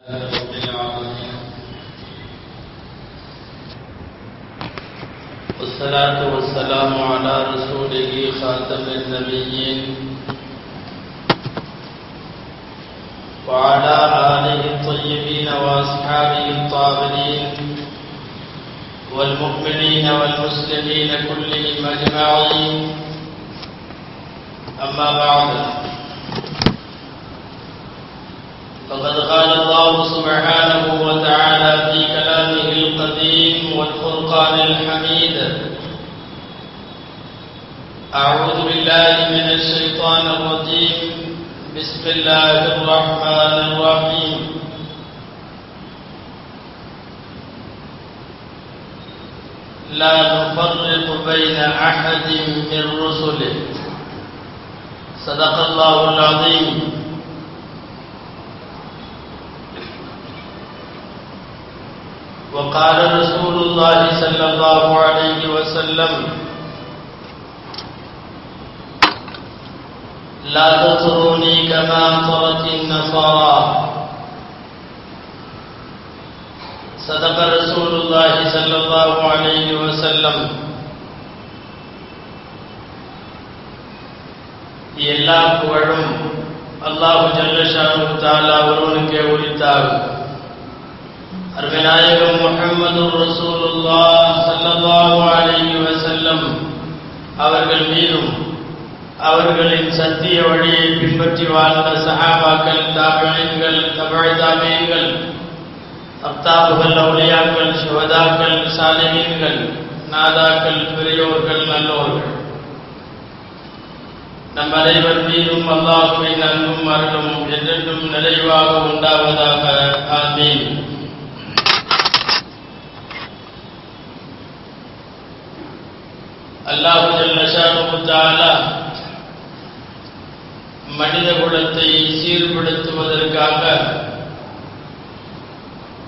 رب العالمين والصلاة والسلام على رسوله خاتم النبيين وعلى آله الطيبين وأصحابه الطاهرين والمؤمنين والمسلمين كلهم أجمعين. أما بعد، فقد قال الله سبحانه وتعالى في كلامه القديم والفرقان الحميد: أعوذ بالله من الشيطان الرجيم، بسم الله الرحمن الرحيم. لا نفرق بين أحد من رسله. صدق الله العظيم. وقال رسول الله صلى الله عليه وسلم: لا تطروني كما طرت النصارى. صدق رسول الله صلى الله عليه وسلم. எல்லா புகழும் அல்லாஹ் ஜல்ல ஷானஹு தஆலா ஒருவனுக்கே உரித்தாகும். அருமைநாயகம் முஹம்மதுர் ரசூலுல்லாஹ் ஸல்லல்லாஹு அலைஹி வஸல்லம் அவர்கள் மீதும் அவர்களின் சத்திய வழியை பின்பற்றி வாழ்ந்த சஹாபாக்கள், தாபிஈன்கள், தபஅ தாபிஈன்கள், அக்தாபுகள், அவுலியாக்கள், ஷுஹதாக்கள், சாலிஹீன்கள், நாதாக்கள், பெரியோர்கள், நல்லோர்கள் நம் அனைவர் மீதும் அல்லாஹ்வின் அன்பும் அருளும் என்றென்றும் நிறைவாக உண்டாவதாக. ஆமீன். அல்லாஹ் ஜல்ல ஷானஹு தஆலா மனித குலத்தை சீர்படுத்துவதற்காக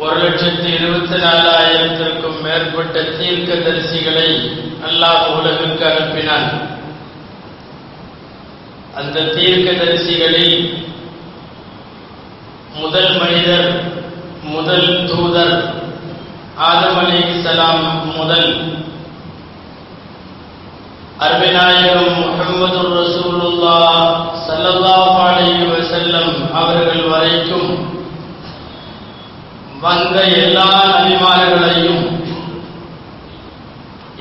1,24,000 மேற்பட்ட தீர்க்கதரிசிகளை அல்லாஹ் உலகிற்கு அனுப்பினான். அந்த தீர்க்கதரிசிகளில் முதல் மனிதர், முதல் தூதர் ஆதம் அலைஹிஸ்ஸலாம் முதல் அருமைநாயகம் முஹம்மதுர் ரசூலுல்லாஹ் ஸல்லல்லாஹு அலைஹி வஸல்லம் அவர்கள் வரைக்கும் வந்த எல்லா நபிமார்களையும்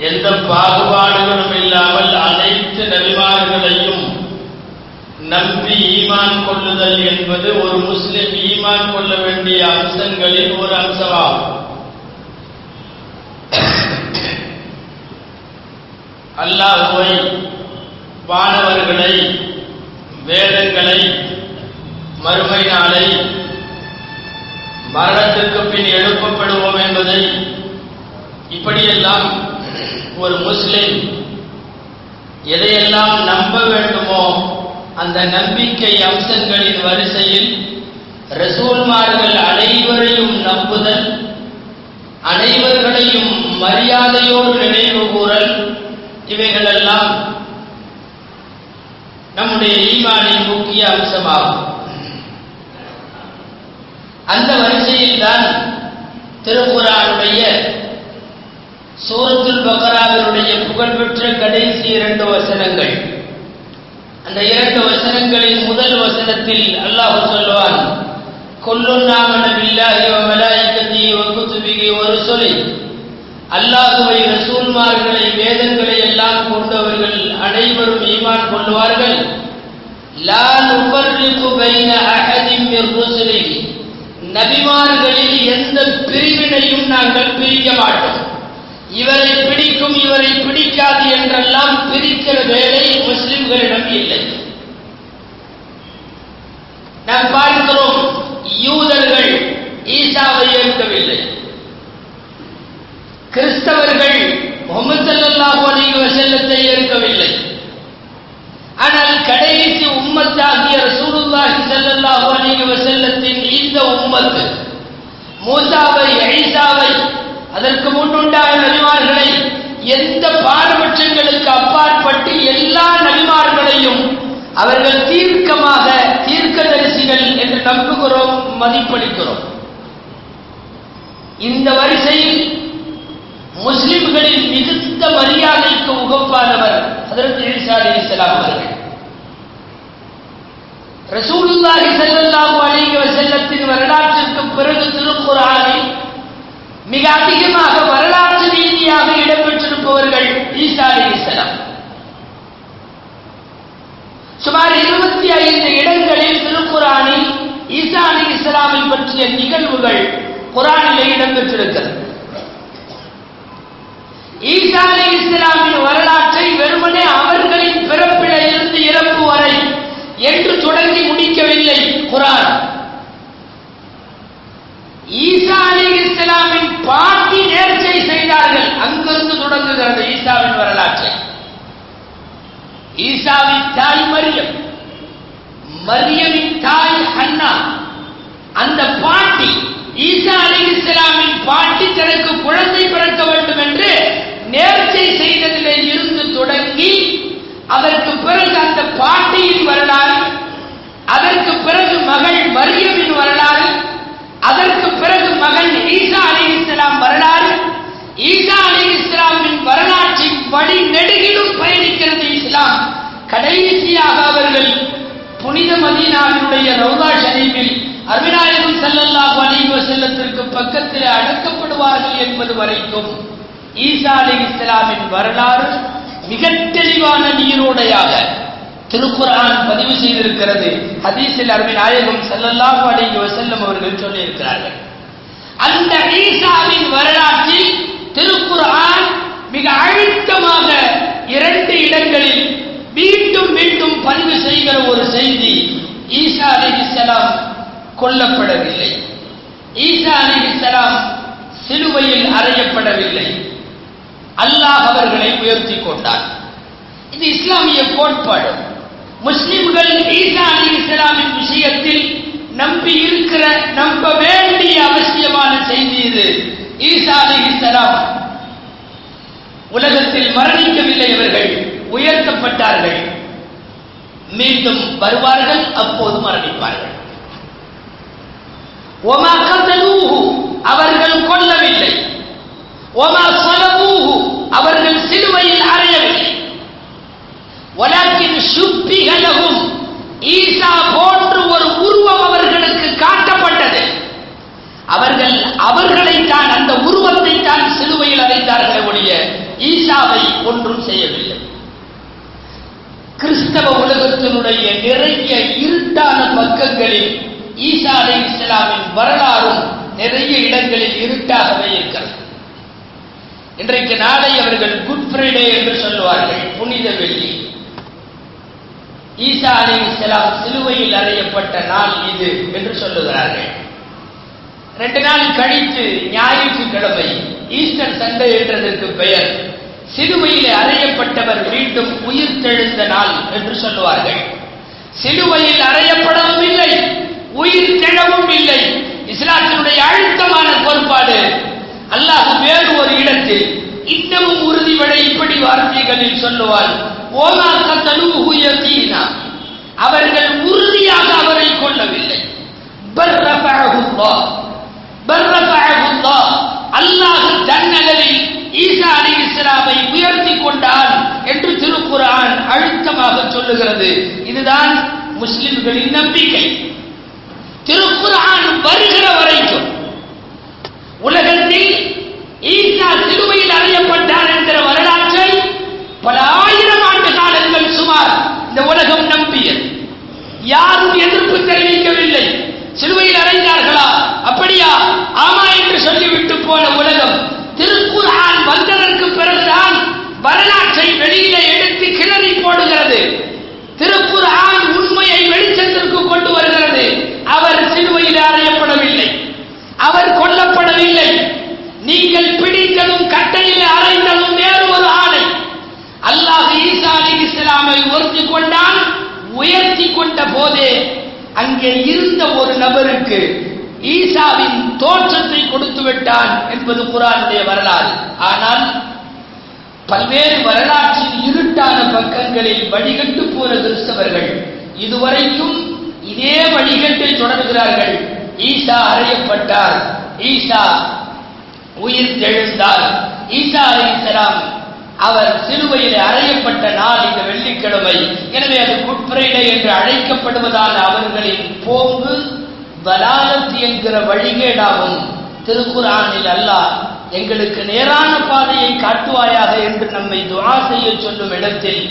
எந்த பாகுபாடுகளும் இல்லாமல் அனைத்து நபிமார்களையும் நம்பி ஈமான் கொள்ளுதல் என்பது ஒரு முஸ்லிம் ஈமான் கொள்ள வேண்டிய அம்சங்களில் ஒரு அம்சமாகும். அல்லாஹ்வை, வானவர்களை, வேதங்களை, மறுமை நாளை, மரணத்திற்கு பின் எழுப்பப்படுவோம் என்பதை, இப்படியெல்லாம் ஒரு முஸ்லிம் எதையெல்லாம் நம்ப வேண்டுமோ அந்த நம்பிக்கை அம்சங்களின் வரிசையில் ரசூல்மார்கள் அனைவரையும் நம்புதல், அனைவர்களையும் மரியாதையோடு நினைவு கூறல், இவைகளெல்லாம் நம்முடைய ஈமானின் முக்கிய அம்சமாகும். அந்த வரிசையில் தான் திருக்குர்ஆனுடைய சூரத்துல் பக்ராவினுடைய புகழ்பெற்ற கடைசி 2 வசனங்கள். அந்த 2 வசனங்களின் முதல் வசனத்தில் அல்லாஹ் சொல்வான்: குல்லுன் ஆமன பில்லாஹி வ மலாயிகத்திஹி வ குதுபிஹி வ ருசுலிஹி. அல்லாஹ்வை, ரசூல்மார்களை, வேதங்களை எல்லாம் கொண்டவர்கள் அனைவரும் ஈமான் கொள்வார்கள். லா நுஃபர்ரிகு பைன அஹதின் மிர் ருசுலிஹி. நபிமார்களில் எந்த பிரிவினையும் நாங்கள் பிரிக்க மாட்டோம். இவரை பிடிக்கும், இவரை பிடிக்காது என்றெல்லாம் பிரிக்கிற வேலை முஸ்லிம்களிடம் இல்லை. நாம் பார்க்கிறோம், யூதர்கள் ஈசாவை ஏற்கவில்லை, கிறிஸ்தவர்கள் முஹம்மது ஸல்லல்லாஹு அலைஹி வஸல்லத்தை ஏற்கவில்லை. ஆனால் கடைசி உம்மத்தாகிய ரசூலுல்லாஹி ஸல்லல்லாஹு அலைஹி வஸல்லத்தின் இந்த உம்மத்து மூசாவை, ஈசாவை, அதற்கு முன்னுண்டான நபிமார்களை எந்த பாரபட்சங்களுக்கு அப்பாற்பட்டு எல்லா நபிமார்களையும் அவர்கள் தீர்க்கமாக தீர்க்கதரிசிகள் என்று நம்புகிறோம், மதிப்பளிக்கிறோம். இந்த வரிசையில் முஸ்லிம்களின் மிகுந்த மரியாதைக்கு உகப்பானவர் ஹஜ்ரத் ஈசா அலைஹிஸ்ஸலாம் அவர்கள். ரசூலுல்லாஹி ஸல்லல்லாஹு அலைஹி வஸல்லத்தின் வரலாற்றிற்கு பிறகு திருக்குர்ஆனில் மிக அதிகமாக வரலாற்று ரீதியாக இடம்பெற்றிருப்பவர்கள் ஈசா அலைஹிஸ்ஸலாம். சுமார் 25 இடங்களில் திருக்குர்ஆனில் ஈசா அலைஹிஸ்ஸலாமை பற்றிய நிகழ்வுகள் குர்ஆனிலே இடம்பெற்றிருக்கிறது. ஈசா அலைஹிஸ்ஸலாமின் வரலாற்றை வெறுமனே அவர்களின் பிறப்பில இருந்து இறப்பு வரை என்று தொடங்கி முடிக்கவில்லை குர்ஆன். ஈசா அலைஹிஸ்ஸலாமின் பாட்டி நேர்ச்சை செய்தார்கள், அங்கிருந்து தொடங்குகிறது ஈசாவின் வரலாற்றை. ஈசாவின் தாய் மரியம், மரியமின் தாய் ஹன்னா, அந்த பாட்டி ஈசா அலைஹிஸ்ஸலாமின் பாட்டி தனக்கு குழந்தை பிறக்க வேண்டும் என்று நேர்ச்சை செய்ததிலே இருந்து தொடங்கி அதற்கு பிறகு அந்த பாட்டியின் வரலாறு, அதற்கு பிறகு மகள் மரியமின் வரலாறு, அதற்கு பிறகு மகன் ஈசா அலைஹிஸ்ஸலாம் வரலாறு, ஈசா அலைஹிஸ்ஸலாமின் வரலாற்றின் வழி நெடுகிலும் பயணிக்கிறது இஸ்லாம். கடைசியாக அவர்கள் புனித மதீனாவினுடைய ரௌதா ஷரீஃபில் அருமைநாயகம் ஸல்லல்லாஹு அலைஹி வஸல்லத்திற்கு பக்கத்தில் அடக்கப்படுவார்கள் என்பது வரைக்கும் ஈசா அலைஹிஸ்ஸலாமின் வரலாறு மிக தெளிவான நீரோடையாக திருக்குர்ஆன் பதிவு செய்திருக்கிறது. ஹதீஸில் அருமைநாயகம் ஸல்லல்லாஹு அலைஹி வஸல்லம் அவர்கள் சொல்லியிருக்கிறார்கள். அந்த ஈசாவின் வரலாற்றில் திருக்குர்ஆன் மிக அழுத்தமாக 2 இடங்களில் மீண்டும் மீண்டும் பதிவு செய்கிற ஒரு செய்தி, ஈசா அலைஹிஸ்ஸலாம் கொல்லப்படவில்லை, ஈசா அலைஹிஸ்ஸலாம் சிலுவையில் அறையப்படவில்லை, அல்லாஹ் அவர்களை உயர்த்தி கொண்டார். இது இஸ்லாமிய கோட்பாடு. முஸ்லிம்கள் ஈசா அலைஹிஸ்ஸலாமின் விஷயத்தில் நம்ப வேண்டிய அவசியமான செய்தி இது. ஈசா அலைஹிஸ்ஸலாம் உலகத்தில் மரணிக்கவில்லை, அவர்கள் உயர்த்தப்பட்டார்கள், மீண்டும் வருவார்கள், அப்போது மரணிப்பார்கள். ஒமா கதலூஹு, அவர்கள் கொல்லவில்லை, ஒமா ஸலபூஹு, அவர்கள் சிலுவையில் அறையவில்லை, வலாக்கின் ஷுப்பிஹ லஹும், ஈசா போன்று ஒரு உருவம் அவர்களுக்கு காட்டப்பட்டது. அவர்களைத்தான், அந்த உருவத்தை தான் சிலுவையில் அறைந்தார்களே ஒழிய ஈசாவை ஒன்றும் செய்யவில்லை. கிறிஸ்தவ உலகத்தினுடைய நிறைய இருட்டான பக்கங்களில் ஈசா அலைஹிஸ்ஸலாமின் வரலாறும் நிறைய இடங்களில் இருட்டாகவே இருக்கிறது. இன்றைக்கு நாளை அவர்கள் குட் ஃப்ரைடே என்று சொல்லுவார்கள், புனித வெள்ளி. ஈசா அலைஹிஸ்ஸலாம் சிலுவையில் அறையப்பட்ட நாள் இது என்று சொல்லுகிறார்கள். 2 நாள் கழித்து ஞாயிற்றுக்கிழமை, ஈஸ்டர் சண்டே என்றதற்கு பெயர், சிலுவையில் அறையப்பட்டவர் மீண்டும் உயிர் தெழுந்த நாள் என்று சொல்லுவார்கள். சிலுவையில் அறையப்படவும் இல்லை, உயிர் தெழவும் இல்லை. இஸ்லாத்தினுடைய அழுத்தமான கோட்பாடு. அல்லாஹ் வேறு ஒரு இடத்தில் இன்னமும் உறுதிபட இப்படி வார்த்தைகளில் சொல்லுவார், ஓமா கதலூஹு யகீனா, அவர்கள் உறுதியாக அவரை கொல்லவில்லை. அல்லாஹ் தன்னளவில் ஈசா அலைஹிஸ்ஸலாமை உயர்த்தி கொண்டான் என்று திருக்குர்ஆன் அழுத்தமாக சொல்லுகிறது. இதுதான் முஸ்லிம்களின் நம்பிக்கை. திருக்குர்ஆன் வருகிற வரைக்கும் உலகத்தில் ஈசா சிலுவையில் அறையப்பட்டார் என்கிற வரலாற்றை பல ஆயிரம் ஆண்டு காலங்கள் சுமார் இந்த உலகம் நம்பியது. யாரும் எதிர்ப்பு தெரிவிக்கவில்லை. சிலுவையில் அறைந்தார்களா, அப்படியா, ஆமா என்று சொல்லிவிட்டு போன உலகம் திருக்குர்ஆன் வந்ததற்கு பிறகுதான் வரலாற்றை வெளியில எடுத்து கிளறி போடுகிறது. திருக்குர்ஆன் உண்மையை வெளிச்சத்திற்கு கொண்டு வருகிறது. அவர் சிலுவையில் அறையப்படவில்லை, அவர் கொல்லப்படவில்லை. நீங்கள் பிடித்ததும் கட்டையில் அறைந்ததும் வேறு ஒரு ஆணை. அல்லாஹ் ஈசா அலைஹிஸ்ஸலாமை உயர்த்தி கொண்டான். உயர்த்தி கொண்ட போதே அங்கே இருந்த ஒரு நபருக்கு ஈசாவின் தோற்றத்தை கொடுத்து விட்டான் என்பது குர்ஆனுடைய வரலாறு. ஆனால் பல்வேறு வரலாற்றின் இருட்டான பக்கங்களில் வழிகட்டு போன கிறிஸ்தவர்கள் இதுவரைக்கும் இதே வழிகட்டை தொடர்கிறார்கள். ஈசா அறையப்பட்டார், ஈசா உயிர் தெழுந்தார். ஈசா அலைஹிஸ்ஸலாம் அவர் சிலுவையில் அறையப்பட்ட நாள் இந்த வெள்ளிக்கிழமை. எனவே அது குட் ஃப்ரைடே என்று அழைக்கப்படுவதால் அவர்களின் போக்கு தலாலத் என்கிற வழிகேடாகும். திருக்குர்ஆனில் அல்லாஹ் எங்களுக்கு நேரான பாதையை காட்டுவாயாக என்று நம்மை துஆ செய்ய சொல்லும் இடத்தில்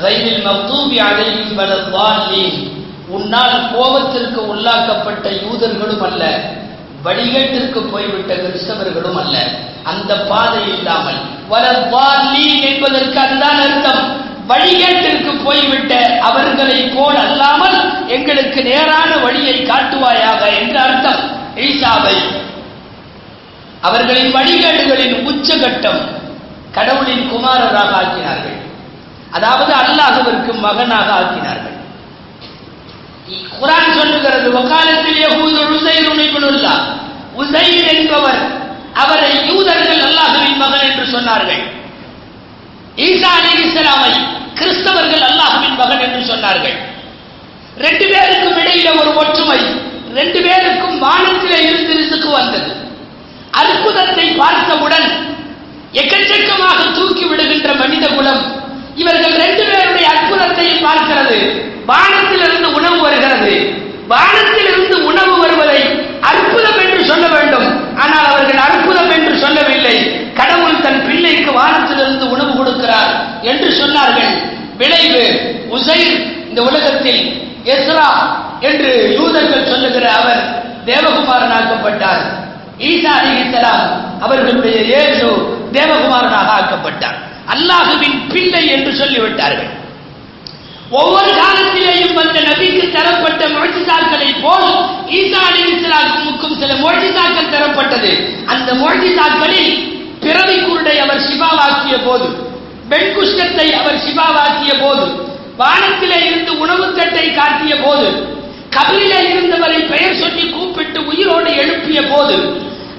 கைரில் மக்தூபி அலைஹிம் வலத்தாலீன், உன்னால் கோபத்திற்கு உள்ளாக்கப்பட்ட யூதர்களும் அல்ல, வழிகேட்டிற்கு போய்விட்ட கிறிஸ்தவர்களும் அல்ல, அந்த பாதை இல்லாமல் வலத்தாலீன் என்பதற்கு அதுதான் அர்த்தம். வழிகேட்டிற்கு போய்விட்ட அவர்களை போல் அல்லாமல் எங்களுக்கு நேரான வழியை காட்டுவாயாக என்று அர்த்தம். ஈசாவை அவர்களின் வழிகேடுகளின் உச்சகட்டம் கடவுளின் குமாரராக ஆக்கினார்கள், அதாவது அல்லாஹ்விற்கு மகனாக ஆக்கினார்கள். குர்ஆன் சொல்லுகிறது, வகாலத்தில் யஹூது உஸைர் இப்னுல்லாஹ், உஸைர் என்பவர் அவரை யூதர்கள் அல்லாஹ்வின் மகன் என்று சொன்னார்கள். ஈசா அலைஹிஸ்ஸலாமை கிறிஸ்தவர்கள் அல்லாஹ்வின் மகன் என்று சொன்னார்கள். ரெண்டு பேருக்கும் இடையில ஒரு ஒற்றுமை, ரெண்டு பேருக்கும் வானத்திலே இருந்து ரிஸ்க் வந்தது. அற்புதத்தை பார்த்தவுடன் எக்கச்சக்கமாக தூக்கி விடுகின்ற மனித குலம் இவர்கள் ரெண்டு பேருடைய அற்புதத்தை பார்க்கிறது. வானத்திலிருந்து உணவு வருகிறது, வானத்திலிருந்து உணவு வருவதை அற்புதம் என்று சொல்ல வேண்டும். ஆனால் அவர்கள் அற்புதம் என்று சொல்லவில்லை, கடவுள் தன் பிள்ளைக்கு வானத்திலிருந்து உணவு கொடுக்கிறார் என்று சொன்னார்கள். விளைவு உஸைர் இந்த உலகத்தில் எஸ்ரா என்று யூதர்கள் சொல்லுகிற அவர் தேவகுமாரனாக்கப்பட்டார். ஈசா அலைஹிஸ்ஸலாம் அவர்களுடைய இயேசு தேவகுமாரனாக ஆக்கப்பட்டார். அல்லாஹ்வின் பிள்ளை என்று சொல்லிவிட்டார்கள். ஒவ்வொரு காலத்திலேயும் வந்த நபிக்கு தரப்பட்ட முஅ்ஜிஸாக்களை போல் ஈசா அலைஹிஸ்ஸலாமுக்கும் சில முஅ்ஜிஸாக்கள் தரப்பட்டது. அந்த முஅ்ஜிஸாக்களில் பிறவி குருடை அவர் சிபாவாக்கிய போது, பெண் குஷ்டத்தை அவர் சிபாவாக்கிய போது, வானத்திலே இருந்து உணவு தட்டை காட்டிய போது, கபிலே இருந்தவரை பெயர் சொல்லி கூப்பிட்டு உயிரோடு எழுப்பிய போது,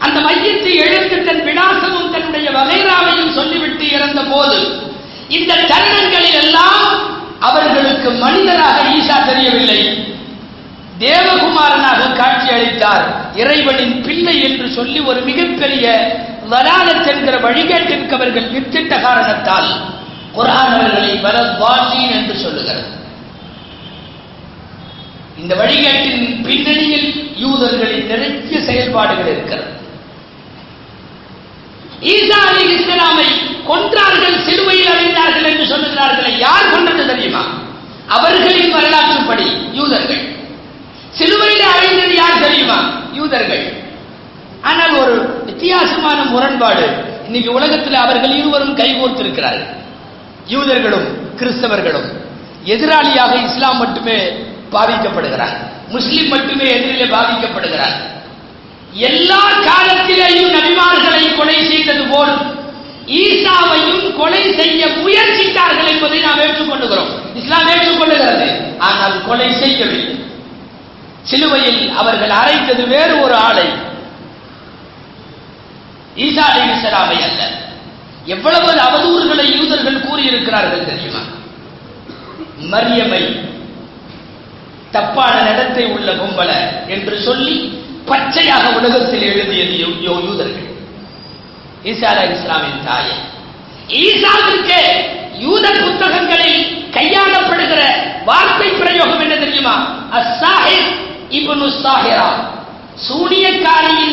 அந்த மையத்தை எழுந்து தன் விநாசமும் தன்னுடைய வகைராவையும் சொல்லிவிட்டு இறந்த போது, இந்த தருணங்களில் எல்லாம் அவர்களுக்கு மனிதராக ஈசா தெரியவில்லை, தேவகுமாரனாக காட்சி அளித்தார். இறைவனின் பிள்ளை என்று சொல்லி ஒரு மிகப்பெரிய வலாலத் என்கிற வழிகேட்டிற்கு அவர்கள் வித்திட்ட காரணத்தால் குர்ஆன் அவர்களை வலத்தாலீன் என்று சொல்லுகிறது. இந்த வழிகேட்டின் பின்னணியில் யூதர்களின் நிறைய செயல்பாடுகள் இருக்கிறது. ஈசா அலைஹிஸ்ஸலாமை கொன்றார்கள், சிலுவையில் அறைந்தார்கள் என்று சொல்லுகிறார்கள். யார் கொன்றது தெரியுமா? அவர்களின் வரலாற்றுப்படி யூதர்கள். சிலுவையில் அறைந்தது யார் தெரியுமா? யூதர்கள். ஆனால் ஒரு வித்தியாசமான முரண்பாடு, இன்னைக்கு உலகத்தில் அவர்கள் இருவரும் கைகோர்த்திருக்கிறார்கள். யூதர்களும் கிறிஸ்தவர்களும் எதிராளியாக இஸ்லாம் மட்டுமே பாவிக்கப்படுகிறார், முஸ்லிம் மட்டுமே எதிரிலே பாவிக்கப்படுகிறார். எல்லா காலத்திலேயும் நபிமார்களை கொலை செய்தது போல் ஈசாவையும் கொலை செய்ய முயற்சித்தார்கள் என்பதை நாம் ஏற்றுக்கொள்ளுகிறோம், இஸ்லாம் ஏற்றுக்கொள்ளுகிறது. ஆனால் கொலை செய்யவில்லை. சிலுவையில் அவர்கள் அறைந்தது வேறு ஒரு ஆளை, ஈசா அலைஹிஸ்ஸலாமை அல்ல. எவ்வளவு அவதூறுகளை யூதர்கள் கூறியிருக்கிறார்கள் தெரியுமா? மரியமை தப்பான நடத்தை உள்ள கும்பல என்று சொல்லி பச்சையாக உலகத்தில் எழுதியது யூதர்கள். ஈசா அலைஹிஸ்ஸலாமின் தாயை. ஈசாவிற்கு யூத புத்தகங்களில் கையாளப்படுகிற வார்த்தை பிரயோகம் என்ன தெரியுமா? அஸ்ஸாஹிர் இப்னு ஸாஹிரா, சூனியக்காரியின்